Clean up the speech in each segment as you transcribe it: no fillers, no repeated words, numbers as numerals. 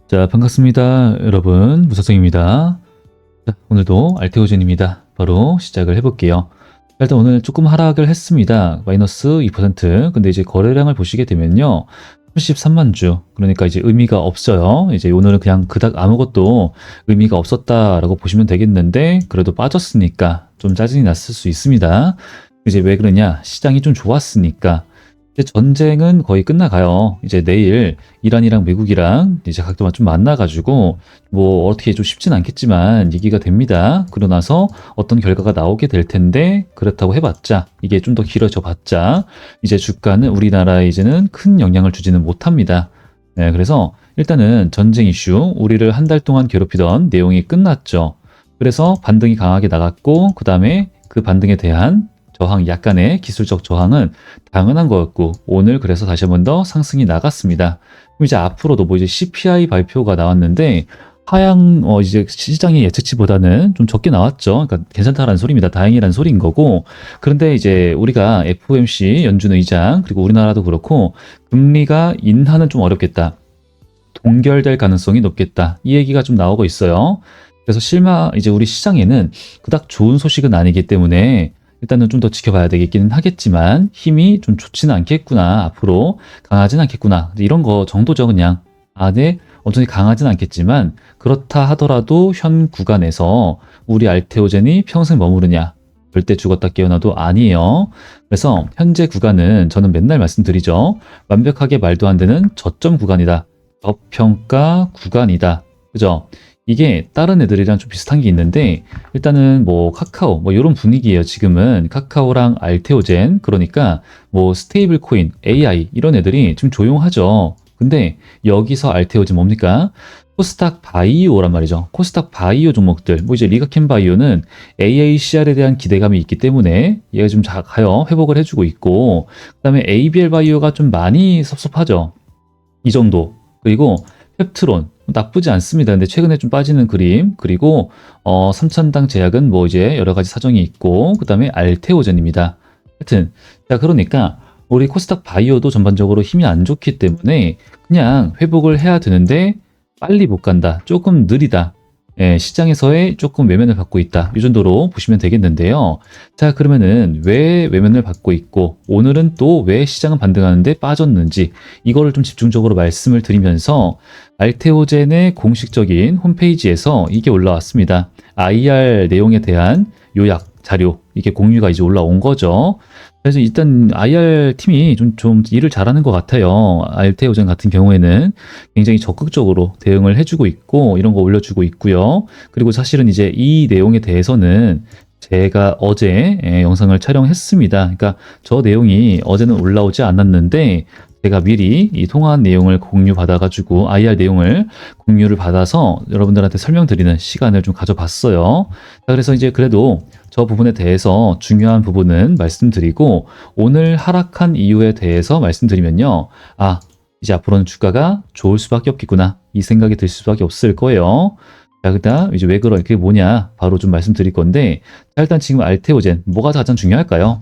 자, 반갑습니다. 여러분, 무사성입니다. 자, 오늘도 알테오젠입니다. 바로 시작을 해볼게요. 일단 오늘 조금 하락을 했습니다. 마이너스 2%. 근데 이제 거래량을 보시게 되면요. 33만 주. 그러니까 이제 의미가 없어요. 이제 오늘은 그냥 그닥 아무것도 의미가 없었다라고 보시면 되겠는데, 그래도 빠졌으니까 좀 짜증이 났을 수 있습니다. 이제 왜 그러냐? 시장이 좀 좋았으니까. 이제 전쟁은 거의 끝나가요. 이제 내일 이란이랑 미국이랑 이제 각도만 좀 만나가지고 뭐 어떻게 좀 쉽진 않겠지만 얘기가 됩니다. 그러고 나서 어떤 결과가 나오게 될 텐데 그렇다고 해봤자 이게 좀 더 길어져 봤자 이제 주가는 우리나라에 이제는 큰 영향을 주지는 못합니다. 네, 그래서 일단은 전쟁 이슈 우리를 한 달 동안 괴롭히던 내용이 끝났죠. 그래서 반등이 강하게 나갔고 그 다음에 그 반등에 대한 저항, 약간의 기술적 저항은 당연한 거였고 오늘 그래서 다시 한 번 더 상승이 나갔습니다. 그럼 이제 앞으로도 뭐 이제 CPI 발표가 나왔는데 하향 이제 시장의 예측치보다는 좀 적게 나왔죠. 그러니까 괜찮다라는 소리입니다. 다행이라는 소리인 거고. 그런데 이제 우리가 FOMC 연준 의장 그리고 우리나라도 그렇고 금리가 인하는 좀 어렵겠다. 동결될 가능성이 높겠다. 이 얘기가 좀 나오고 있어요. 그래서 이제 우리 시장에는 그닥 좋은 소식은 아니기 때문에 일단은 좀 더 지켜봐야 되겠기는 하겠지만 힘이 좀 좋지는 않겠구나. 앞으로 강하진 않겠구나. 이런 거 정도죠 그냥. 아, 네. 완전히 강하진 않겠지만 그렇다 하더라도 현 구간에서 우리 알테오젠이 평생 머무르냐. 절대 죽었다 깨어나도 아니에요. 그래서 현재 구간은 저는 맨날 말씀드리죠. 완벽하게 말도 안 되는 저점 구간이다. 저평가 구간이다. 그죠? 이게 다른 애들이랑 좀 비슷한 게 있는데 일단은 뭐 카카오 뭐 이런 분위기예요. 지금은 카카오랑 알테오젠 그러니까 뭐 스테이블 코인, AI 이런 애들이 좀 조용하죠. 근데 여기서 알테오젠 뭡니까? 코스닥 바이오란 말이죠. 코스닥 바이오 종목들 뭐 이제 리가켄 바이오는 AACR에 대한 기대감이 있기 때문에 얘가 좀 가요. 회복을 해주고 있고 그다음에 ABL 바이오가 좀 많이 섭섭하죠. 이 정도. 그리고 펩트론 나쁘지 않습니다. 근데 최근에 좀 빠지는 그림. 그리고 3천당 제약은 뭐 이제 여러 가지 사정이 있고 그다음에 알테오젠입니다. 하여튼 자 그러니까 우리 코스닥 바이오도 전반적으로 힘이 안 좋기 때문에 그냥 회복을 해야 되는데 빨리 못 간다. 조금 느리다. 예, 시장에서의 조금 외면을 받고 있다. 이 정도로 보시면 되겠는데요. 자, 그러면은 왜 외면을 받고 있고 오늘은 또 왜 시장은 반등하는데 빠졌는지 이거를 좀 집중적으로 말씀을 드리면서 알테오젠의 공식적인 홈페이지에서 이게 올라왔습니다. IR 내용에 대한 요약 자료 이게 공유가 이제 올라온 거죠. 그래서 일단 IR 팀이 좀 일을 잘하는 것 같아요. 알테오젠 같은 경우에는 굉장히 적극적으로 대응을 해주고 있고 이런 거 올려주고 있고요. 그리고 사실은 이제 이 내용에 대해서는 제가 어제 영상을 촬영했습니다. 그러니까 저 내용이 어제는 올라오지 않았는데 제가 미리 이 통화한 내용을 공유 받아가지고 IR 내용을 공유를 받아서 여러분들한테 설명드리는 시간을 좀 가져봤어요. 자, 그래서 이제 그래도 저 부분에 대해서 중요한 부분은 말씀드리고 오늘 하락한 이유에 대해서 말씀드리면요. 아, 이제 앞으로는 주가가 좋을 수밖에 없겠구나. 이 생각이 들 수밖에 없을 거예요. 자, 그다음 이제 왜 그게 뭐냐? 바로 좀 말씀드릴 건데 자, 일단 지금 알테오젠 뭐가 가장 중요할까요?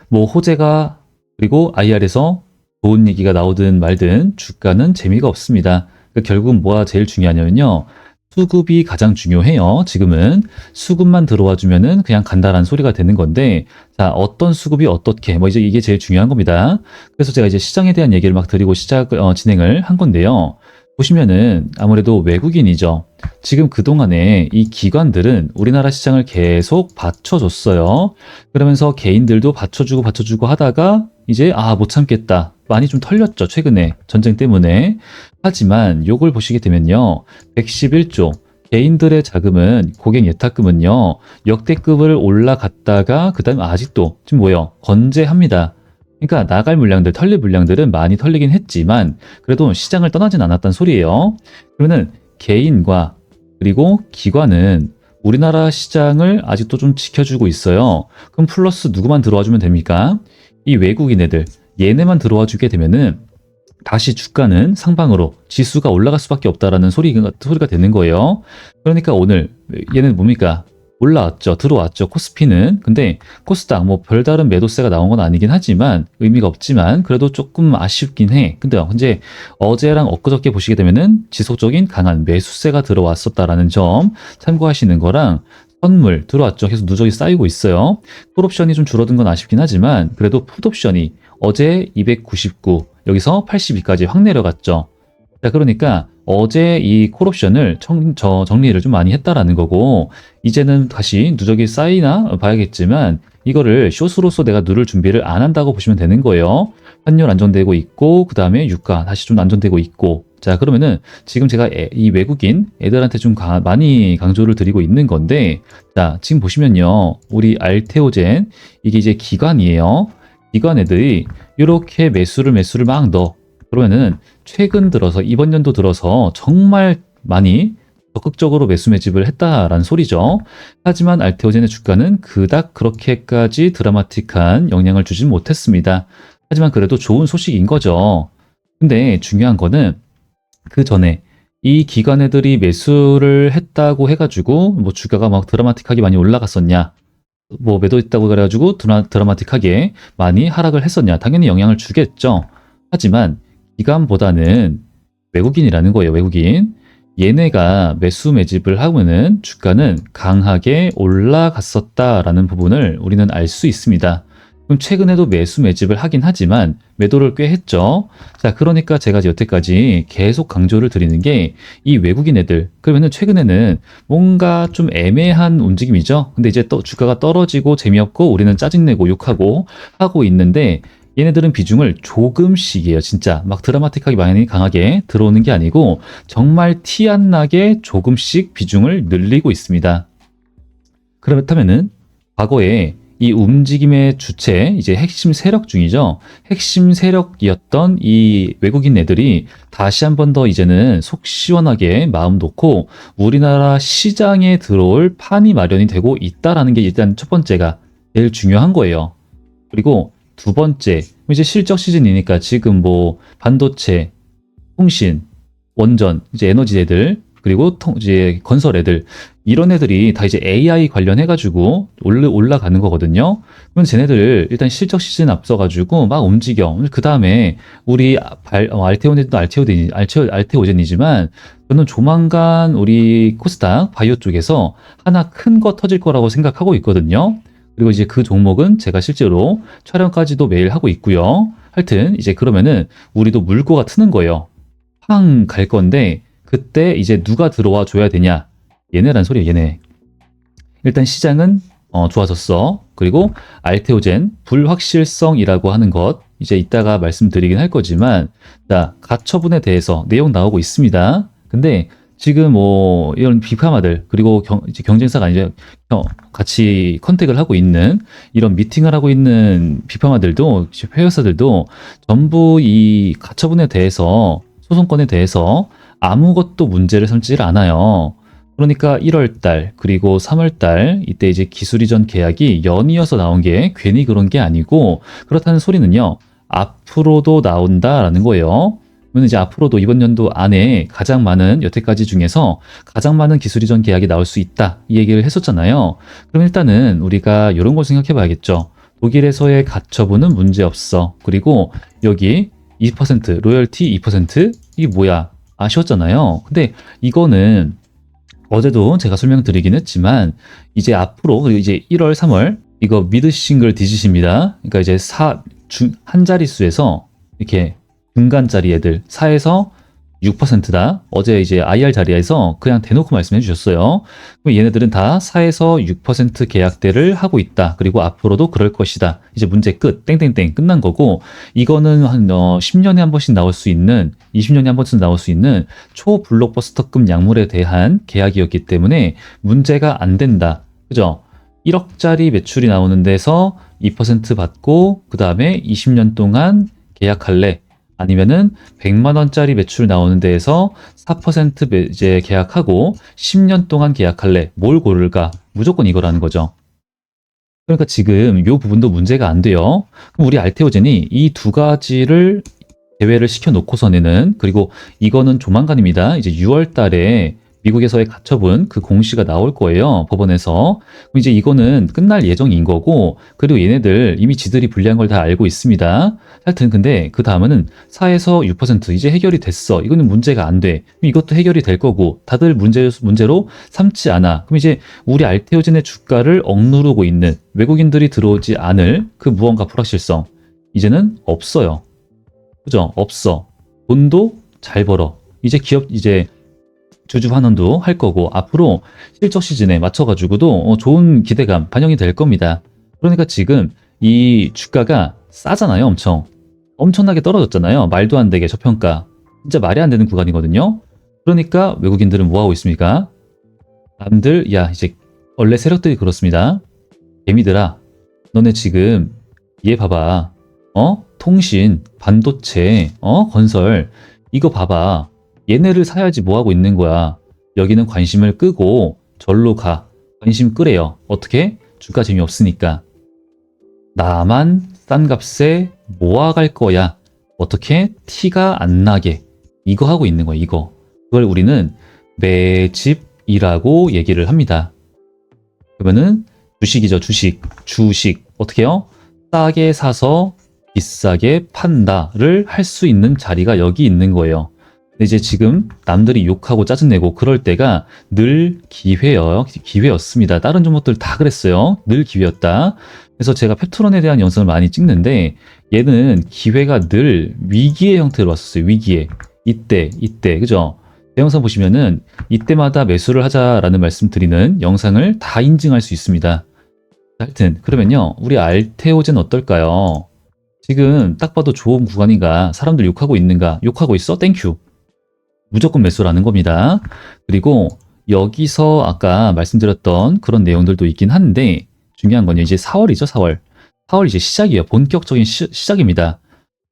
뭐 호재가 그리고 IR에서 좋은 얘기가 나오든 말든 주가는 재미가 없습니다. 그러니까 결국은 뭐가 제일 중요하냐면요. 수급이 가장 중요해요. 지금은 수급만 들어와 주면은 그냥 간다라는 소리가 되는 건데 자, 어떤 수급이 어떻게 뭐 이제 이게 제일 중요한 겁니다. 그래서 제가 이제 시장에 대한 얘기를 막 드리고 진행을 한 건데요. 보시면은 아무래도 외국인이죠. 지금 그동안에 이 기관들은 우리나라 시장을 계속 받쳐줬어요. 그러면서 개인들도 받쳐주고 하다가 이제 못 참겠다. 많이 좀 털렸죠. 최근에 전쟁 때문에. 하지만 요걸 보시게 되면요. 111조. 개인들의 자금은 고객 예탁금은요. 역대급을 올라갔다가 그다음에 아직도 지금 뭐예요? 건재합니다. 그러니까 나갈 물량들, 털릴 물량들은 많이 털리긴 했지만 그래도 시장을 떠나진 않았단 소리예요. 그러면은 개인과 그리고 기관은 우리나라 시장을 아직도 좀 지켜주고 있어요. 그럼 플러스 누구만 들어와 주면 됩니까? 이 외국인 애들, 얘네만 들어와 주게 되면은 다시 주가는 상방으로 지수가 올라갈 수밖에 없다라는 소리가 되는 거예요. 그러니까 오늘 얘는 뭡니까? 올라왔죠. 들어왔죠. 코스피는. 근데 코스닥 뭐 별다른 매도세가 나온 건 아니긴 하지만 의미가 없지만 그래도 조금 아쉽긴 해. 근데 이제 어제랑 엊그저께 보시게 되면은 지속적인 강한 매수세가 들어왔었다라는 점 참고하시는 거랑 선물 들어왔죠. 계속 누적이 쌓이고 있어요. 콜옵션이 좀 줄어든 건 아쉽긴 하지만 그래도 풋옵션이 어제 299 여기서 82까지 확 내려갔죠. 자, 그러니까 어제 이 콜옵션을 정리를 좀 많이 했다라는 거고, 이제는 다시 누적이 쌓이나 봐야겠지만, 이거를 숏으로서 내가 누를 준비를 안 한다고 보시면 되는 거예요. 환율 안정되고 있고, 그 다음에 유가 다시 좀 안정되고 있고, 자, 그러면은 지금 제가 이 외국인 애들한테 좀 많이 강조를 드리고 있는 건데, 자, 지금 보시면요. 우리 알테오젠, 이게 이제 기관이에요. 기관 애들이 이렇게 매수를 막 넣어. 그러면은 최근 들어서 이번 연도 들어서 정말 많이 적극적으로 매수 매집을 했다라는 소리죠. 하지만 알테오젠의 주가는 그닥 그렇게까지 드라마틱한 영향을 주진 못했습니다. 하지만 그래도 좋은 소식인 거죠. 근데 중요한 거는 그 전에 이 기관 애들이 매수를 했다고 해가지고 뭐 주가가 막 드라마틱하게 많이 올라갔었냐? 뭐 매도했다고 그래가지고 드라마틱하게 많이 하락을 했었냐? 당연히 영향을 주겠죠. 하지만 기관보다는 외국인이라는 거예요. 외국인. 얘네가 매수 매집을 하면은 주가는 강하게 올라갔었다라는 부분을 우리는 알 수 있습니다. 그럼 최근에도 매수 매집을 하긴 하지만 매도를 꽤 했죠. 자, 그러니까 제가 여태까지 계속 강조를 드리는 게 이 외국인 애들, 그러면은 최근에는 뭔가 좀 애매한 움직임이죠. 근데 이제 또 주가가 떨어지고 재미없고 우리는 짜증내고 욕하고 하고 있는데 얘네들은 비중을 조금씩이에요. 진짜 막 드라마틱하게 많이 강하게 들어오는 게 아니고 정말 티 안 나게 조금씩 비중을 늘리고 있습니다. 그렇다면은 과거에 이 움직임의 주체, 이제 핵심 세력 중이죠. 핵심 세력이었던 이 외국인 애들이 다시 한 번 더 이제는 속 시원하게 마음 놓고 우리나라 시장에 들어올 판이 마련이 되고 있다라는 게 일단 첫 번째가 제일 중요한 거예요. 그리고 두 번째, 이제 실적 시즌이니까 지금 뭐 반도체, 통신, 원전, 이제 에너지 애들, 그리고 이제 건설 애들, 이런 애들이 다 이제 AI 관련해가지고 올라가는 거거든요. 그럼 쟤네들 일단 실적 시즌 앞서가지고 막 움직여. 그 다음에 우리 알테오젠도 알테오젠이지만 저는 조만간 우리 코스닥 바이오 쪽에서 하나 큰 거 터질 거라고 생각하고 있거든요. 그리고 이제 그 종목은 제가 실제로 촬영까지도 매일 하고 있고요. 하여튼 이제 그러면은 우리도 물꼬가 트는 거예요. 팡 갈 건데 그때 이제 누가 들어와 줘야 되냐? 얘네란 소리예요, 얘네. 일단 시장은 좋아졌어. 그리고 알테오젠 불확실성이라고 하는 것 이제 이따가 말씀드리긴 할 거지만 자, 가처분에 대해서 내용 나오고 있습니다. 근데 지금 뭐 이런 비파마들 그리고 이제 경쟁사가 아니라 같이 컨택을 하고 있는 이런 미팅을 하고 있는 비파마들도 회사들도 전부 이 가처분에 대해서 소송권에 대해서 아무것도 문제를 삼지를 않아요. 그러니까 1월 달 그리고 3월 달 이때 이제 기술 이전 계약이 연이어서 나온 게 괜히 그런 게 아니고 그렇다는 소리는요. 앞으로도 나온다라는 거예요. 그러면 이제 앞으로도 이번 연도 안에 가장 많은 여태까지 중에서 가장 많은 기술 이전 계약이 나올 수 있다 이 얘기를 했었잖아요. 그럼 일단은 우리가 이런 걸 생각해 봐야겠죠. 독일에서의 가처분은 문제 없어. 그리고 여기 2% 로열티 2% 이게 뭐야 아쉬웠잖아요. 근데 이거는 어제도 제가 설명드리긴 했지만 이제 앞으로 그리고 이제 1월 3월 이거 미드 싱글 디짓입니다. 그러니까 이제 한 자릿수에서 이렇게 중간짜리 애들 4에서 6%다. 어제 이제 IR 자리에서 그냥 대놓고 말씀해 주셨어요. 그럼 얘네들은 다 4에서 6% 계약대를 하고 있다. 그리고 앞으로도 그럴 것이다. 이제 문제 끝. 땡땡땡 끝난 거고 이거는 한 10년에 한 번씩 나올 수 있는 20년에 한 번씩 나올 수 있는 초블록버스터급 약물에 대한 계약이었기 때문에 문제가 안 된다. 그죠? 1억짜리 매출이 나오는 데서 2% 받고 그 다음에 20년 동안 계약할래. 아니면은 100만 원짜리 매출 나오는 데에서 4% 이제 계약하고 10년 동안 계약할래. 뭘 고를까? 무조건 이거라는 거죠. 그러니까 지금 이 부분도 문제가 안 돼요. 그럼 우리 알테오젠이 이 두 가지를 제외를 시켜 놓고서는 그리고 이거는 조만간입니다. 이제 6월 달에 미국에서의 가처분 그 공시가 나올 거예요. 법원에서. 그럼 이제 이거는 끝날 예정인 거고, 그리고 얘네들 이미 지들이 불리한 걸 다 알고 있습니다. 하여튼 근데 그 다음에는 4에서 6% 이제 해결이 됐어. 이거는 문제가 안 돼. 그럼 이것도 해결이 될 거고, 다들 문제로 삼지 않아. 그럼 이제 우리 알테오젠의 주가를 억누르고 있는 외국인들이 들어오지 않을 그 무언가 불확실성 이제는 없어요. 그죠? 없어. 돈도 잘 벌어. 이제 기업 이제 주주 환원도 할 거고, 앞으로 실적 시즌에 맞춰가지고도 좋은 기대감 반영이 될 겁니다. 그러니까 지금 이 주가가 싸잖아요. 엄청나게 떨어졌잖아요. 말도 안 되게 저평가. 진짜 말이 안 되는 구간이거든요. 그러니까 외국인들은 뭐 하고 있습니까? 남들 야 이제 원래 세력들이 그렇습니다. 개미들아, 너네 지금 얘 봐봐. 통신, 반도체, 건설 이거 봐봐. 얘네를 사야지 뭐 하고 있는 거야. 여기는 관심을 끄고 절로 가. 관심 끄래요. 어떻게? 주가 재미없으니까. 나만 싼 값에 모아갈 거야. 어떻게? 티가 안 나게. 이거 하고 있는 거야, 이거. 그걸 우리는 매집이라고 얘기를 합니다. 그러면은 주식이죠, 주식. 어떻게 해요? 싸게 사서 비싸게 판다를 할 수 있는 자리가 여기 있는 거예요. 근데 이제 지금 남들이 욕하고 짜증내고 그럴 때가 늘 기회였습니다. 다른 종목들 다 그랬어요. 늘 기회였다. 그래서 제가 페트론에 대한 영상을 많이 찍는데 얘는 기회가 늘 위기의 형태로 왔었어요. 위기에. 이때, 그죠? 제 영상 보시면은 이때마다 매수를 하자라는 말씀 드리는 영상을 다 인증할 수 있습니다. 하여튼 그러면요. 우리 알테오젠 어떨까요? 지금 딱 봐도 좋은 구간인가? 사람들 욕하고 있는가? 욕하고 있어? 땡큐. 무조건 매수라는 겁니다. 그리고 여기서 아까 말씀드렸던 그런 내용들도 있긴 한데 중요한 건요. 이제 4월이죠, 4월. 4월 이제 시작이에요. 본격적인 시작입니다.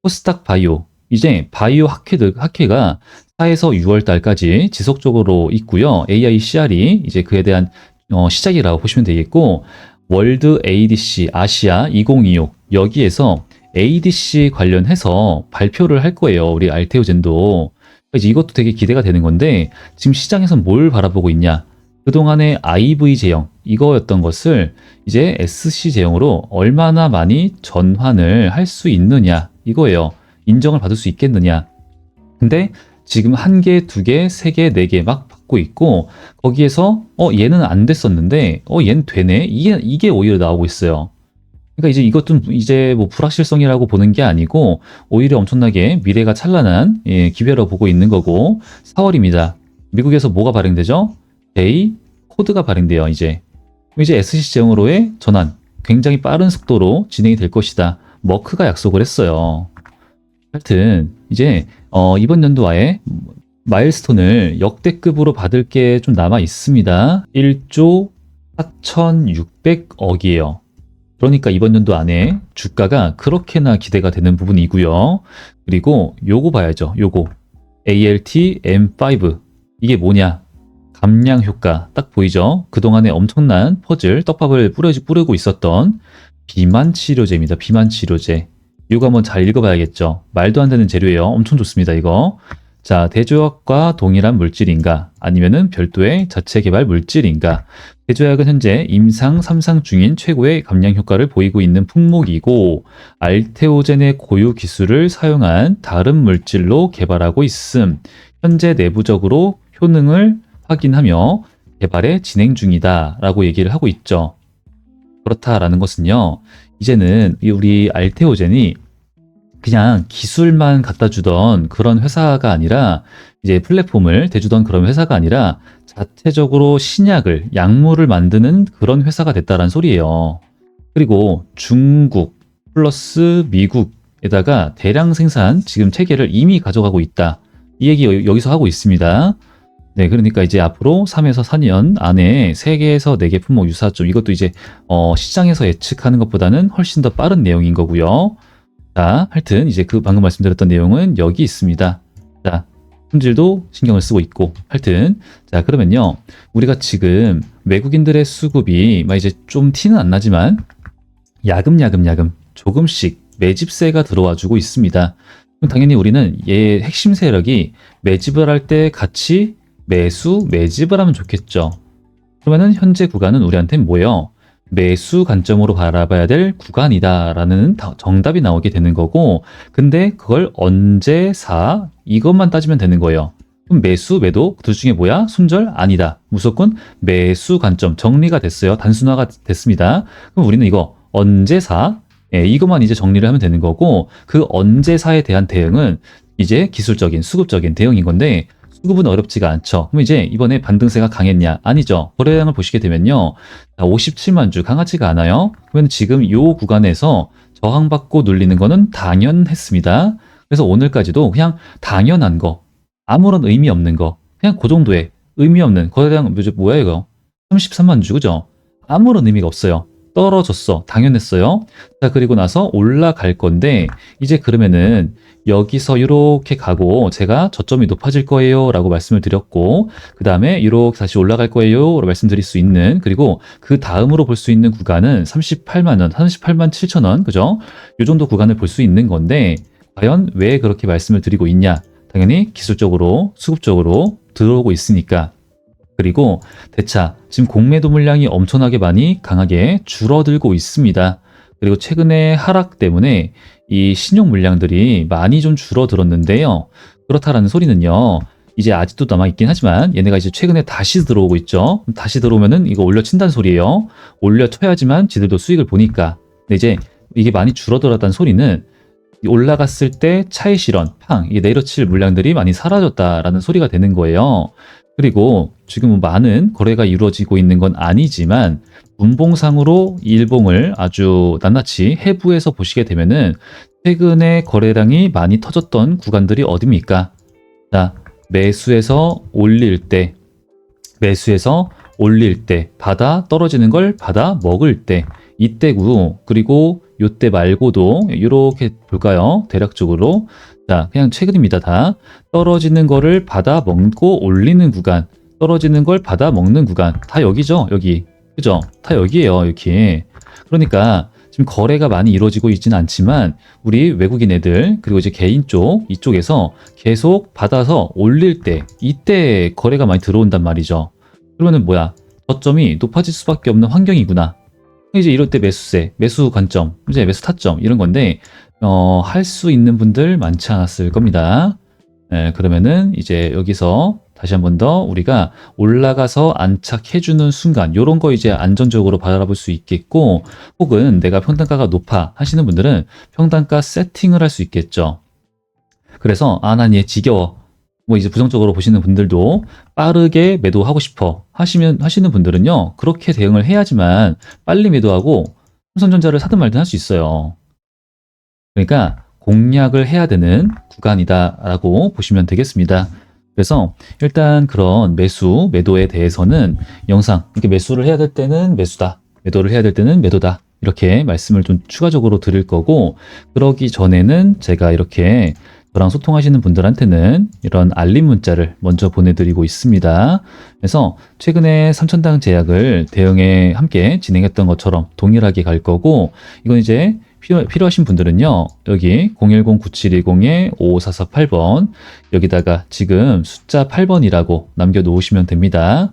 코스닥 바이오. 이제 바이오 학회가 4에서 6월 달까지 지속적으로 있고요. AICR이 이제 그에 대한 시작이라고 보시면 되겠고, 월드 ADC 아시아 2026 여기에서 ADC 관련해서 발표를 할 거예요. 우리 알테오젠도. 이제 이것도 되게 기대가 되는 건데 지금 시장에서 뭘 바라보고 있냐? 그동안의 IV 제형 이거였던 것을 이제 SC 제형으로 얼마나 많이 전환을 할 수 있느냐 이거예요. 인정을 받을 수 있겠느냐. 근데 지금 1개, 2개, 3개, 4개 막 받고 있고 거기에서 얘는 안 됐었는데 얘는 되네. 이게 오히려 나오고 있어요. 그러니까 이제 이것도 이제 뭐 불확실성이라고 보는 게 아니고 오히려 엄청나게 미래가 찬란한 기회로 보고 있는 거고 4월입니다. 미국에서 뭐가 발행되죠? J 코드가 발행돼요. 이제 SC 제형으로의 전환 굉장히 빠른 속도로 진행이 될 것이다. 머크가 약속을 했어요. 하여튼 이제 이번 연도와의 마일스톤을 역대급으로 받을 게 좀 남아 있습니다. 1조 4,600억이에요. 그러니까 이번 연도 안에 주가가 그렇게나 기대가 되는 부분이고요. 그리고 요거 봐야죠. 요거 ALT M5 이게 뭐냐? 감량 효과 딱 보이죠? 그동안에 엄청난 퍼즐 떡밥을 뿌리고 있었던 비만 치료제입니다. 비만 치료제. 이거 한번 잘 읽어봐야겠죠. 말도 안 되는 재료예요. 엄청 좋습니다. 이거. 자, 대조약과 동일한 물질인가? 아니면은 별도의 자체 개발 물질인가? 대조약은 현재 임상 3상 중인 최고의 감량 효과를 보이고 있는 품목이고 알테오젠의 고유 기술을 사용한 다른 물질로 개발하고 있음. 현재 내부적으로 효능을 확인하며 개발에 진행 중이다 라고 얘기를 하고 있죠. 그렇다라는 것은요. 이제는 우리 알테오젠이 그냥 기술만 갖다 주던 그런 회사가 아니라 이제 플랫폼을 대주던 그런 회사가 아니라 자체적으로 신약을 약물을 만드는 그런 회사가 됐다는 소리예요. 그리고 중국 플러스 미국에다가 대량 생산 지금 체계를 이미 가져가고 있다. 이 얘기 여기서 하고 있습니다. 네, 그러니까 이제 앞으로 3에서 4년 안에 3개에서 4개 품목 유사점 이것도 이제 시장에서 예측하는 것보다는 훨씬 더 빠른 내용인 거고요. 자, 하여튼 이제 그 방금 말씀드렸던 내용은 여기 있습니다. 자, 품질도 신경을 쓰고 있고 하여튼 자 그러면요 우리가 지금 외국인들의 수급이 막 이제 좀 티는 안 나지만 야금 조금씩 매집세가 들어와 주고 있습니다. 그럼 당연히 우리는 얘 핵심 세력이 매집을 할 때 같이 매수, 매집을 하면 좋겠죠. 그러면은 현재 구간은 우리한테 뭐예요? 매수 관점으로 바라봐야 될 구간이다라는 정답이 나오게 되는 거고, 근데 그걸 언제 사? 이것만 따지면 되는 거예요. 그럼 매수, 매도 둘 중에 뭐야? 손절? 아니다. 무조건 매수 관점 정리가 됐어요. 단순화가 됐습니다. 그럼 우리는 이거 언제 사? 예, 이것만 이제 정리를 하면 되는 거고, 그 언제 사에 대한 대응은 이제 기술적인, 수급적인 대응인 건데, 수급은 어렵지가 않죠. 그럼 이제 이번에 반등세가 강했냐? 아니죠. 거래량을 보시게 되면요. 57만 주 강하지가 않아요. 그러면 지금 이 구간에서 저항받고 눌리는 거는 당연했습니다. 그래서 오늘까지도 그냥 당연한 거, 아무런 의미 없는 거, 그냥 그 정도의 의미 없는 거래량, 뭐야 이거? 33만 주, 그죠? 아무런 의미가 없어요. 떨어졌어. 당연했어요. 자, 그리고 나서 올라갈 건데, 이제 그러면은 여기서 이렇게 가고, 제가 저점이 높아질 거예요 라고 말씀을 드렸고, 그 다음에 이렇게 다시 올라갈 거예요 라고 말씀드릴 수 있는, 그리고 그 다음으로 볼 수 있는 구간은 38만 원, 38만 7천 원, 그죠? 이 정도 구간을 볼 수 있는 건데, 과연 왜 그렇게 말씀을 드리고 있냐? 당연히 기술적으로, 수급적으로 들어오고 있으니까. 그리고 대차, 지금 공매도 물량이 엄청나게 많이 강하게 줄어들고 있습니다. 그리고 최근에 하락 때문에 이 신용 물량들이 많이 좀 줄어들었는데요. 그렇다라는 소리는요. 이제 아직도 남아있긴 하지만 얘네가 이제 최근에 다시 들어오고 있죠. 다시 들어오면은 이거 올려친다는 소리예요. 올려쳐야지만 지들도 수익을 보니까. 근데 이제 이게 많이 줄어들었다는 소리는 올라갔을 때 차익 실현, 팡, 이게 내려칠 물량들이 많이 사라졌다라는 소리가 되는 거예요. 그리고 지금 많은 거래가 이루어지고 있는 건 아니지만 분봉상으로 일봉을 아주 낱낱이 해부해서 보시게 되면은 최근에 거래량이 많이 터졌던 구간들이 어디입니까? 자, 매수해서 올릴 때, 받아 떨어지는 걸 받아 먹을 때, 이때고, 그리고 요때 말고도 이렇게 볼까요? 대략적으로. 자, 그냥 최근입니다. 다 떨어지는 거를 받아 먹고 올리는 구간, 떨어지는 걸 받아 먹는 구간, 다 여기죠. 여기, 그죠? 다 여기에요. 이렇게. 그러니까 지금 거래가 많이 이루어지고 있지는 않지만 우리 외국인 애들, 그리고 이제 개인 쪽 이쪽에서 계속 받아서 올릴 때, 이때 거래가 많이 들어온단 말이죠. 그러면은 뭐야? 저점이 높아질 수밖에 없는 환경이구나. 이제 이럴 때 매수세, 매수 관점, 이제 매수 타점 이런 건데 할 수 있는 분들 많지 않았을 겁니다. 네, 그러면은 이제 여기서 다시 한 번 더 우리가 올라가서 안착해주는 순간, 요런 거 이제 안전적으로 바라볼 수 있겠고, 혹은 내가 평단가가 높아 하시는 분들은 평단가 세팅을 할 수 있겠죠. 그래서 난 얘 지겨워. 뭐 이제 부정적으로 보시는 분들도 빠르게 매도하고 싶어 하시는 분들은요, 그렇게 대응을 해야지만 빨리 매도하고 삼성전자를 사든 말든 할 수 있어요. 그러니까 공략을 해야 되는 구간이다라고 보시면 되겠습니다. 그래서 일단 그런 매수, 매도에 대해서는 영상, 이렇게 매수를 해야 될 때는 매수다, 매도를 해야 될 때는 매도다, 이렇게 말씀을 좀 추가적으로 드릴 거고, 그러기 전에는 제가 이렇게 저랑 소통하시는 분들한테는 이런 알림 문자를 먼저 보내드리고 있습니다. 그래서 최근에 삼천당 제약을 대응에 함께 진행했던 것처럼 동일하게 갈 거고, 이건 이제 필요하신 분들은요, 여기 010-9720-5448번, 여기다가 지금 숫자 8번이라고 남겨놓으시면 됩니다.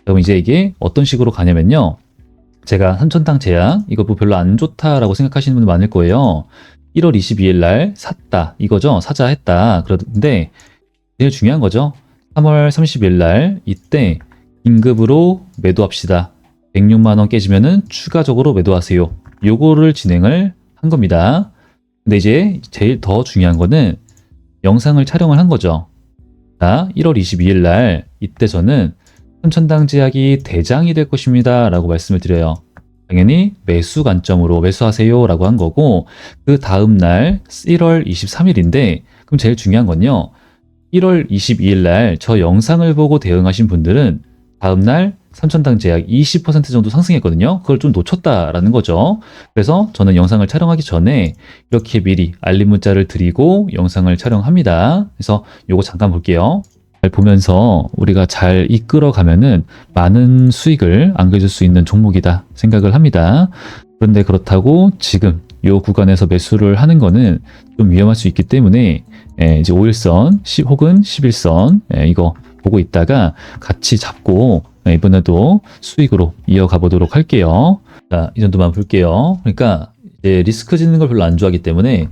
그럼 이제 이게 어떤 식으로 가냐면요, 제가 삼천당 제약 이거 뭐 별로 안 좋다라고 생각하시는 분들 많을 거예요. 1월 22일 날 샀다, 이거죠. 사자 했다. 그런데 제일 중요한 거죠. 3월 30일 날 이때 긴급으로 매도합시다. 106만 원 깨지면은 추가적으로 매도하세요. 요거를 진행을 한 겁니다. 근데 이제 제일 더 중요한 거는 영상을 촬영을 한 거죠. 자, 1월 22일 날 이때 저는 삼천당 제약이 대장이 될 것입니다 라고 말씀을 드려요. 당연히 매수 관점으로 매수하세요 라고 한 거고, 그 다음날 1월 23일인데 그럼 제일 중요한 건요, 1월 22일 날 저 영상을 보고 대응하신 분들은 다음날 삼천당 제약 20% 정도 상승했거든요. 그걸 좀 놓쳤다라는 거죠. 그래서 저는 영상을 촬영하기 전에 이렇게 미리 알림 문자를 드리고 영상을 촬영합니다. 그래서 요거 잠깐 볼게요. 잘 보면서 우리가 잘 이끌어 가면은 많은 수익을 안겨줄 수 있는 종목이다 생각을 합니다. 그런데 그렇다고 지금 이 구간에서 매수를 하는 거는 좀 위험할 수 있기 때문에 이제 5일선 혹은 11선 이거 보고 있다가 같이 잡고 이번에도 수익으로 이어가 보도록 할게요. 자, 이 정도만 볼게요. 그러니까 이제 리스크 짓는 걸 별로 안 좋아하기 때문에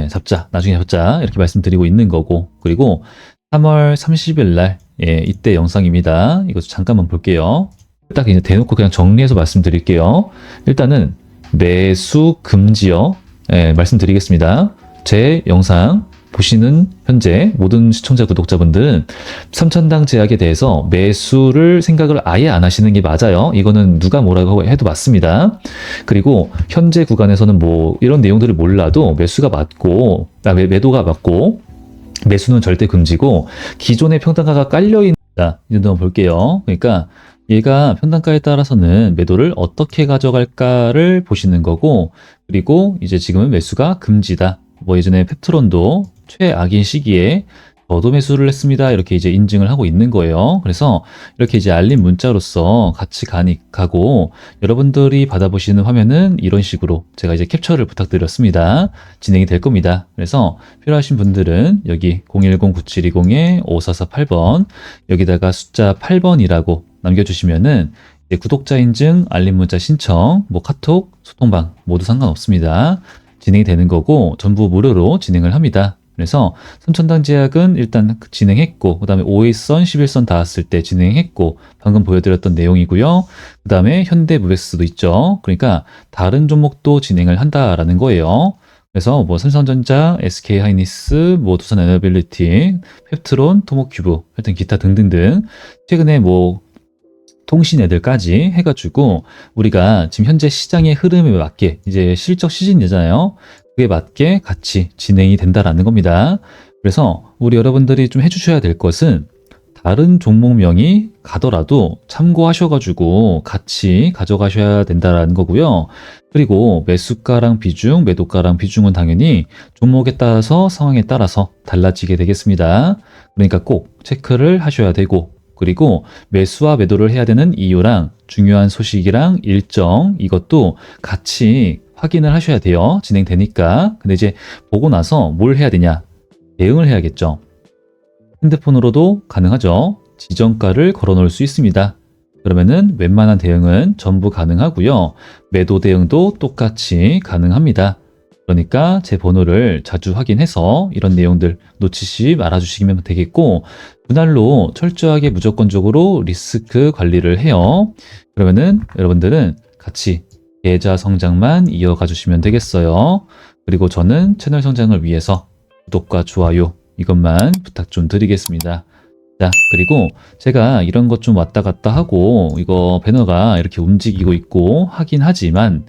잡자, 나중에 잡자 이렇게 말씀드리고 있는 거고, 그리고 3월 30일 날 이때 영상입니다. 이것도 잠깐만 볼게요. 딱 이제 대놓고 그냥 정리해서 말씀드릴게요. 일단은 매수 금지요. 말씀드리겠습니다. 제 영상 보시는 현재 모든 시청자 구독자분들은 3천당 제약에 대해서 매수를 생각을 아예 안 하시는 게 맞아요. 이거는 누가 뭐라고 해도 맞습니다. 그리고 현재 구간에서는 뭐 이런 내용들을 몰라도 매수가 맞고, 매도가 맞고, 매수는 절대 금지고, 기존의 평단가가 깔려있는, 이 정도 한번 볼게요. 그러니까 얘가 평단가에 따라서는 매도를 어떻게 가져갈까를 보시는 거고, 그리고 이제 지금은 매수가 금지다. 뭐 예전에 펩트론도 최악인 시기에 저도 매수를 했습니다. 이렇게 이제 인증을 하고 있는 거예요. 그래서 이렇게 이제 알림 문자로서 같이 가고, 여러분들이 받아보시는 화면은 이런 식으로 제가 이제 캡처를 부탁드렸습니다. 진행이 될 겁니다. 그래서 필요하신 분들은 여기 010-9720-5448번 여기다가 숫자 8번이라고 남겨주시면은 구독자 인증, 알림 문자 신청, 뭐 카톡, 소통방 모두 상관없습니다. 진행이 되는 거고 전부 무료로 진행을 합니다. 그래서 3천당 제약은 일단 진행했고, 그 다음에 5일선, 11선 닿았을 때 진행했고, 방금 보여드렸던 내용이고요. 그 다음에 현대무벡스도 있죠. 그러니까 다른 종목도 진행을 한다라는 거예요. 그래서 뭐 삼성전자, SK하이닉스, 뭐 두산에너빌리티, 펩트론, 토모큐브, 하여튼 기타 등등등 최근에 뭐 통신 애들까지 해가지고 우리가 지금 현재 시장의 흐름에 맞게 이제 실적 시즌이잖아요. 그에 맞게 같이 진행이 된다라는 겁니다. 그래서 우리 여러분들이 좀 해주셔야 될 것은 다른 종목명이 가더라도 참고하셔가지고 같이 가져가셔야 된다라는 거고요. 그리고 매수가랑 비중, 매도가랑 비중은 당연히 종목에 따라서 상황에 따라서 달라지게 되겠습니다. 그러니까 꼭 체크를 하셔야 되고, 그리고 매수와 매도를 해야 되는 이유랑 중요한 소식이랑 일정, 이것도 같이 확인을 하셔야 돼요. 진행되니까. 근데 이제 보고 나서 뭘 해야 되냐? 대응을 해야겠죠. 핸드폰으로도 가능하죠. 지정가를 걸어 놓을 수 있습니다. 그러면은 웬만한 대응은 전부 가능하고요. 매도 대응도 똑같이 가능합니다. 그러니까 제 번호를 자주 확인해서 이런 내용들 놓치지 말아주시면 되겠고, 그날로 철저하게 무조건적으로 리스크 관리를 해요. 그러면은 여러분들은 같이 계좌 성장만 이어가 주시면 되겠어요. 그리고 저는 채널 성장을 위해서 구독과 좋아요 이것만 부탁 좀 드리겠습니다. 자, 그리고 제가 이런 것 좀 왔다 갔다 하고 이거 배너가 이렇게 움직이고 있고 하긴 하지만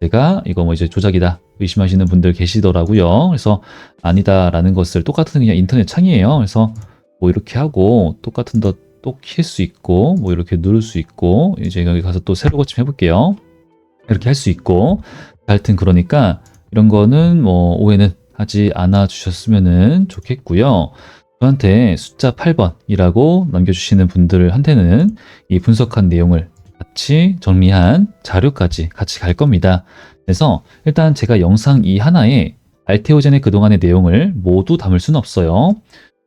제가 이거 뭐 이제 조작이다 의심하시는 분들 계시더라고요. 그래서 아니다라는 것을 똑같은 그냥 인터넷 창이에요. 그래서 뭐 이렇게 하고 똑같은 더 또 킬 수 있고 뭐 이렇게 누를 수 있고, 이제 여기 가서 또 새로 고침 해볼게요. 이렇게 할 수 있고, 하여튼 그러니까 이런 거는 뭐 오해는 하지 않아 주셨으면 좋겠고요. 저한테 숫자 8번이라고 남겨주시는 분들한테는 이 분석한 내용을 같이 정리한 자료까지 같이 갈 겁니다. 그래서 일단 제가 영상 이 하나에 알테오젠의 그동안의 내용을 모두 담을 수는 없어요.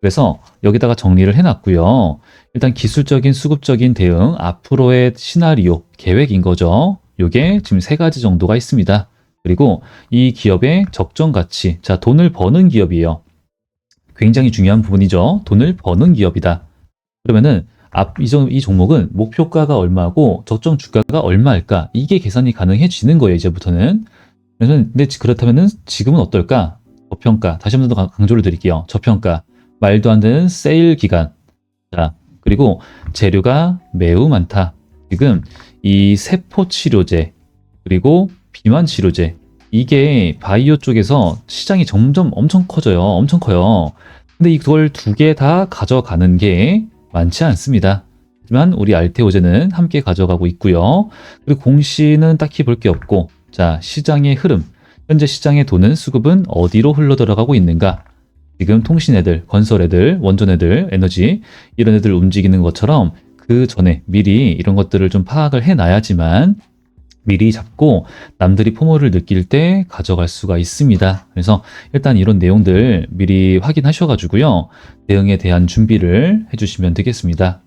그래서 여기다가 정리를 해놨고요. 일단 기술적인 수급적인 대응, 앞으로의 시나리오, 계획인 거죠. 요게 지금 3가지 정도가 있습니다. 그리고 이 기업의 적정 가치, 자, 돈을 버는 기업이에요. 굉장히 중요한 부분이죠. 돈을 버는 기업이다. 그러면은 이 종목은 목표가가 얼마고 적정 주가가 얼마일까? 이게 계산이 가능해지는 거예요, 이제부터는. 근데 그렇다면은 지금은 어떨까? 저평가. 다시 한 번 더 강조를 드릴게요. 저평가. 말도 안 되는 세일 기간. 자, 그리고 재료가 매우 많다. 지금 이 세포 치료제, 그리고 비만 치료제, 이게 바이오 쪽에서 시장이 점점 엄청 커져요. 엄청 커요. 근데 이걸 2개 다 가져가는 게 많지 않습니다. 하지만 우리 알테오젠은 함께 가져가고 있고요. 그리고 공시는 딱히 볼 게 없고, 자, 시장의 흐름, 현재 시장의 돈은 수급은 어디로 흘러 들어가고 있는가? 지금 통신 애들, 건설 애들, 원전 애들, 에너지 이런 애들 움직이는 것처럼 그 전에 미리 이런 것들을 좀 파악을 해놔야지만 미리 잡고 남들이 포모를 느낄 때 가져갈 수가 있습니다. 그래서 일단 이런 내용들 미리 확인하셔가지고요. 대응에 대한 준비를 해주시면 되겠습니다.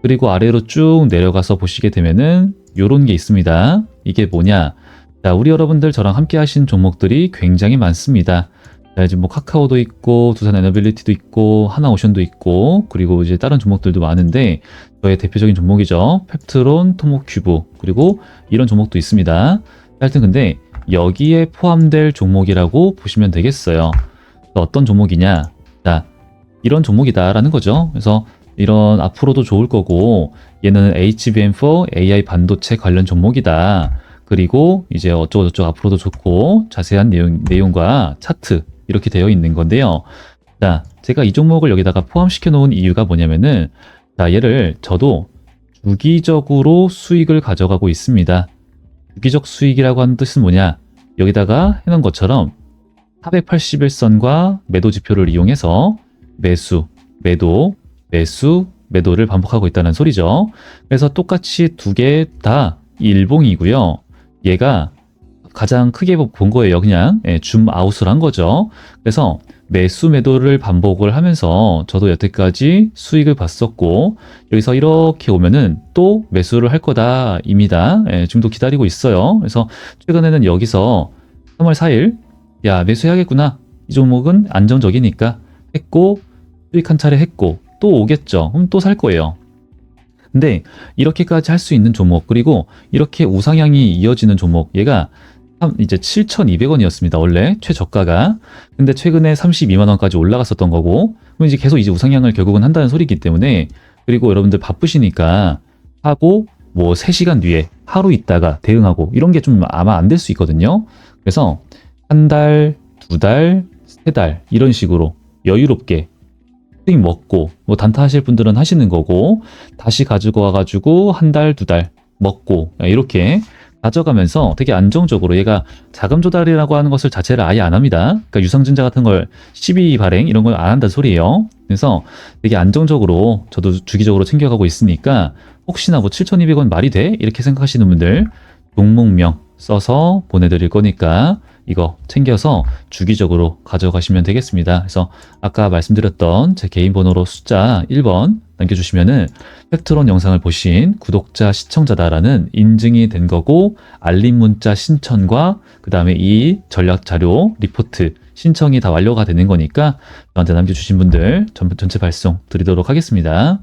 그리고 아래로 쭉 내려가서 보시게 되면은 요런 게 있습니다. 이게 뭐냐? 자, 우리 여러분들 저랑 함께 하신 종목들이 굉장히 많습니다. 자, 이제 뭐 카카오도 있고 두산 에너빌리티도 있고 하나오션도 있고 그리고 이제 다른 종목들도 많은데 저의 대표적인 종목이죠. 펩트론, 토모큐브 그리고 이런 종목도 있습니다. 하여튼 근데 여기에 포함될 종목이라고 보시면 되겠어요. 어떤 종목이냐? 자, 이런 종목이다라는 거죠. 그래서 이런 앞으로도 좋을 거고 얘는 HBM4 AI 반도체 관련 종목이다. 그리고 이제 어쩌고저쩌고 앞으로도 좋고 자세한 내용과 차트 이렇게 되어 있는 건데요. 자, 제가 이 종목을 여기다가 포함시켜 놓은 이유가 뭐냐면은 자, 얘를 저도 주기적으로 수익을 가져가고 있습니다. 주기적 수익이라고 하는 뜻은 뭐냐? 여기다가 해놓은 것처럼 481선과 매도 지표를 이용해서 매수, 매도, 매수, 매도를 반복하고 있다는 소리죠. 그래서 똑같이 두 개 다 일봉이고요. 얘가 가장 크게 본 거예요. 그냥 줌 아웃을 한 거죠. 그래서 매수 매도를 반복을 하면서 저도 여태까지 수익을 봤었고 여기서 이렇게 오면은 또 매수를 할 거다 입니다. 지금도 기다리고 있어요. 그래서 최근에는 여기서 3월 4일 야 매수해야겠구나. 이 종목은 안정적이니까 했고 수익 한 차례 했고 또 오겠죠. 그럼 또 살 거예요. 근데 이렇게까지 할 수 있는 종목 그리고 이렇게 우상향이 이어지는 종목 얘가 이제 7,200원이었습니다. 원래 최저가가. 근데 최근에 32만 원까지 올라갔었던 거고 그럼 이제 계속 이제 우상향을 결국은 한다는 소리이기 때문에 그리고 여러분들 바쁘시니까 하고 뭐 3시간 뒤에 하루 있다가 대응하고 이런 게 좀 아마 안 될 수 있거든요. 그래서 한 달, 두 달, 세 달 이런 식으로 여유롭게 수익 먹고 뭐 단타 하실 분들은 하시는 거고 다시 가지고 와가지고 한 달, 두 달 먹고 이렇게 가져가면서 되게 안정적으로 얘가 자금 조달이라고 하는 것을 자체를 아예 안 합니다. 그러니까 유상증자 같은 걸 12 발행 이런 걸 안 한다는 소리예요. 그래서 되게 안정적으로 저도 주기적으로 챙겨가고 있으니까 혹시나 뭐 7,200원 말이 돼? 이렇게 생각하시는 분들 종목명 써서 보내드릴 거니까 이거 챙겨서 주기적으로 가져가시면 되겠습니다. 그래서 아까 말씀드렸던 제 개인 번호로 숫자 1번 남겨주시면은 팩트론 영상을 보신 구독자 시청자다라는 인증이 된 거고 알림 문자 신청과 그 다음에 이 전략 자료 리포트 신청이 다 완료가 되는 거니까 저한테 남겨주신 분들 전체 발송 드리도록 하겠습니다.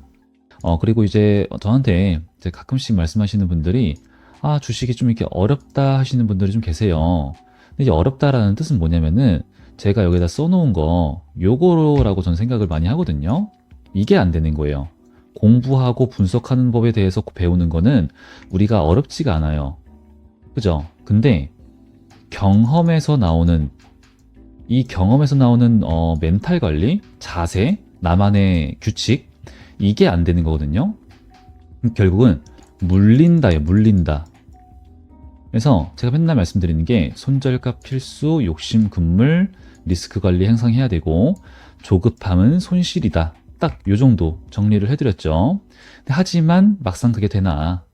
그리고 이제 저한테 이제 가끔씩 말씀하시는 분들이 아 주식이 좀 이렇게 어렵다 하시는 분들이 좀 계세요. 근데 이제 어렵다라는 뜻은 뭐냐면은 제가 여기다 써놓은 거 요거라고 저는 생각을 많이 하거든요. 이게 안 되는 거예요. 공부하고 분석하는 법에 대해서 배우는 거는 우리가 어렵지가 않아요. 그죠? 근데 경험에서 나오는 이 경험에서 나오는 멘탈 관리, 자세, 나만의 규칙 이게 안 되는 거거든요. 결국은 물린다예요. 물린다. 그래서 제가 맨날 말씀드리는 게 손절가 필수, 욕심 금물, 리스크 관리 행상해야 되고 조급함은 손실이다. 딱 요 정도 정리를 해드렸죠. 하지만 막상 그게 되나?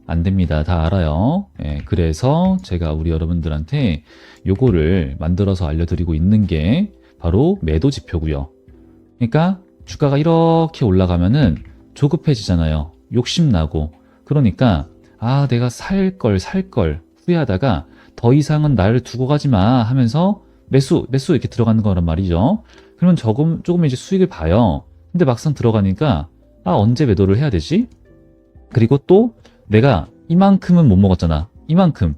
안 됩니다. 다 알아요. 그래서 제가 우리 여러분들한테 요거를 만들어서 알려드리고 있는 게 바로 매도 지표고요. 그러니까 주가가 이렇게 올라가면은 조급해지잖아요. 욕심나고. 그러니까 아 내가 살 걸 후회하다가 더 이상은 나를 두고 가지 마 하면서 매수 이렇게 들어가는 거란 말이죠. 그러면 조금 이제 수익을 봐요. 근데 막상 들어가니까 아 언제 매도를 해야 되지? 그리고 또 내가 이만큼은 못 먹었잖아. 이만큼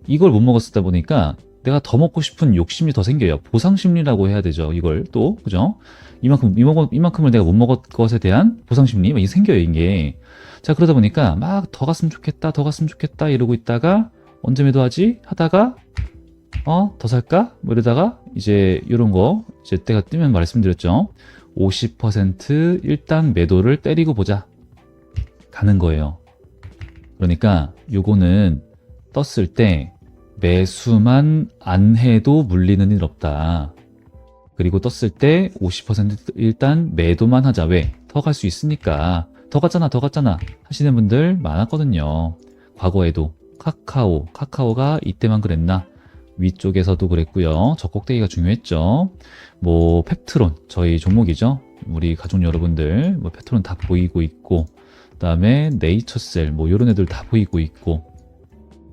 이걸 못 먹었다 보니까 내가 더 먹고 싶은 욕심이 더 생겨요. 보상심리라고 해야 되죠. 이걸 또 그죠? 이만큼을 내가 못 먹은 것에 대한 보상심리 이게 생겨요. 이게 자 그러다 보니까 막 더 갔으면 좋겠다 이러고 있다가 언제 매도하지 하다가 더 살까 뭐 이러다가 이제 이런 거 이제 때가 뜨면 말씀드렸죠. 50% 일단 매도를 때리고 보자 가는 거예요. 그러니까 요거는 떴을 때 매수만 안 해도 물리는 일 없다. 그리고 떴을 때 50% 일단 매도만 하자. 왜? 더 갈 수 있으니까. 더 갔잖아 하시는 분들 많았거든요. 과거에도. 카카오가 이때만 그랬나? 위쪽에서도 그랬고요. 저 꼭대기가 중요했죠. 뭐 펩트론, 저희 종목이죠. 우리 가족 여러분들, 뭐 펩트론 다 보이고 있고, 그다음에 네이처셀, 뭐 이런 애들 다 보이고 있고,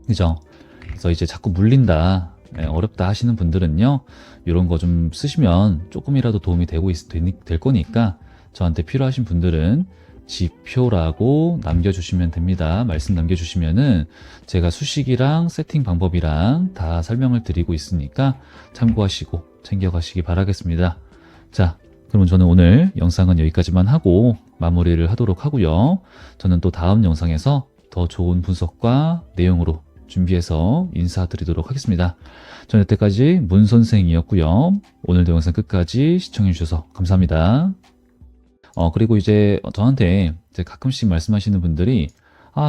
그죠? 그래서 이제 자꾸 물린다, 어렵다 하시는 분들은요, 이런 거 좀 쓰시면 조금이라도 도움이 될 거니까 저한테 필요하신 분들은 지표라고 남겨주시면 됩니다. 말씀 남겨주시면은 제가 수식이랑 세팅 방법이랑 다 설명을 드리고 있으니까 참고하시고 챙겨가시기 바라겠습니다. 자, 그러면 저는 오늘 영상은 여기까지만 하고 마무리를 하도록 하고요. 저는 또 다음 영상에서 더 좋은 분석과 내용으로 준비해서 인사드리도록 하겠습니다. 저는 여태까지 문 선생이었고요. 오늘도 영상 끝까지 시청해주셔서 감사합니다. 그리고 이제 저한테 이제 가끔씩 말씀하시는 분들이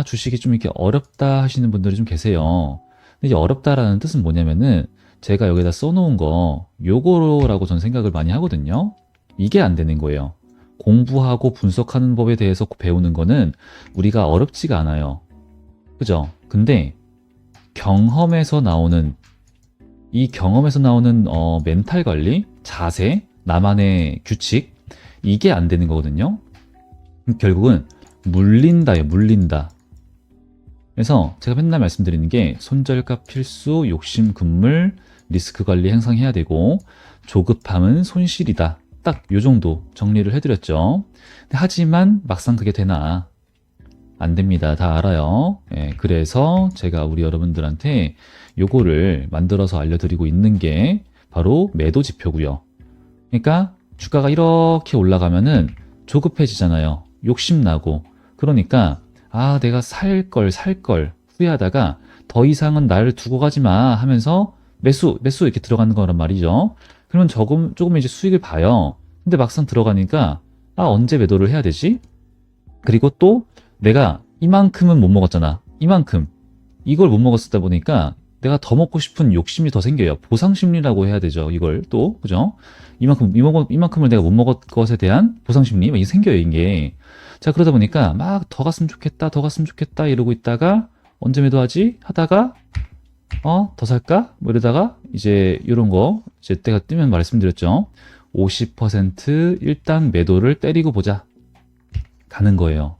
주식이 좀 이렇게 어렵다 하시는 분들이 좀 계세요. 근데 이제 어렵다라는 뜻은 뭐냐면은 제가 여기다 써놓은 거 요거라고 전 생각을 많이 하거든요. 이게 안 되는 거예요. 공부하고 분석하는 법에 대해서 배우는 거는 우리가 어렵지가 않아요. 그죠? 근데 경험에서 나오는 멘탈 관리, 자세, 나만의 규칙, 이게 안 되는 거거든요. 결국은 물린다예요. 물린다. 그래서 제가 맨날 말씀드리는 게 손절가 필수, 욕심 금물, 리스크 관리 행상해야 되고 조급함은 손실이다. 딱 요 정도 정리를 해드렸죠. 하지만 막상 그게 되나? 안 됩니다. 다 알아요. 그래서 제가 우리 여러분들한테 요거를 만들어서 알려드리고 있는 게 바로 매도 지표고요. 그러니까 주가가 이렇게 올라가면은 조급해지잖아요. 욕심나고. 그러니까 내가 살 걸 후회하다가 더 이상은 나를 두고 가지 마 하면서 매수 이렇게 들어가는 거란 말이죠. 그러면 조금 이제 수익을 봐요. 근데 막상 들어가니까 언제 매도를 해야 되지? 그리고 또 내가 이만큼은 못 먹었잖아. 이걸 못 먹었다 보니까 내가 더 먹고 싶은 욕심이 더 생겨요. 보상심리라고 해야 되죠. 이걸 또, 그죠? 이만큼을 내가 못 먹은 것에 대한 보상심리, 이게 생겨요, 이게. 자, 그러다 보니까 막 더 갔으면 좋겠다, 이러고 있다가 언제 매도하지? 하다가, 더 살까? 뭐 이러다가 이제 이런 거, 이제 때가 뜨면 말씀드렸죠. 50% 일단 매도를 때리고 보자. 가는 거예요.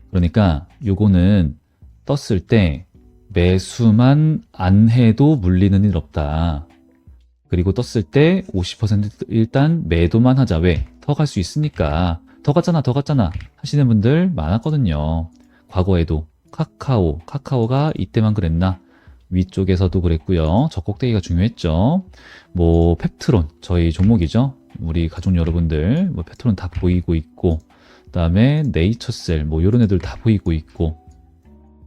그러니까 요거는 떴을 때 매수만 안 해도 물리는 일 없다. 그리고 떴을 때 50% 일단 매도만 하자. 왜? 더 갈 수 있으니까. 더 갔잖아 하시는 분들 많았거든요. 과거에도 카카오가 이때만 그랬나? 위쪽에서도 그랬고요. 저 꼭대기가 중요했죠. 뭐 펩트론, 저희 종목이죠. 우리 가족 여러분들, 뭐 펩트론 다 보이고 있고, 그다음에 네이처셀, 뭐 이런 애들 다 보이고 있고,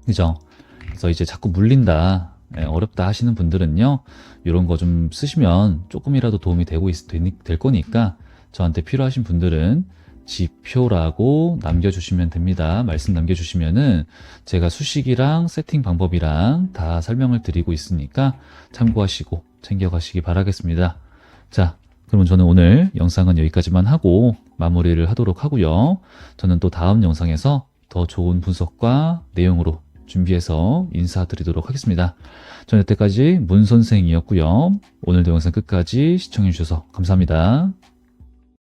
그죠? 그래서 이제 자꾸 물린다, 어렵다 하시는 분들은요, 이런 거 좀 쓰시면 조금이라도 도움이 될 거니까 저한테 필요하신 분들은 지표라고 남겨주시면 됩니다. 말씀 남겨주시면은 제가 수식이랑 세팅 방법이랑 다 설명을 드리고 있으니까 참고하시고 챙겨가시기 바라겠습니다. 자, 그러면 저는 오늘 영상은 여기까지만 하고 마무리를 하도록 하고요. 저는 또 다음 영상에서 더 좋은 분석과 내용으로 준비해서 인사드리도록 하겠습니다. 저는 여태까지 문 선생이었고요. 오늘도 영상 끝까지 시청해주셔서 감사합니다.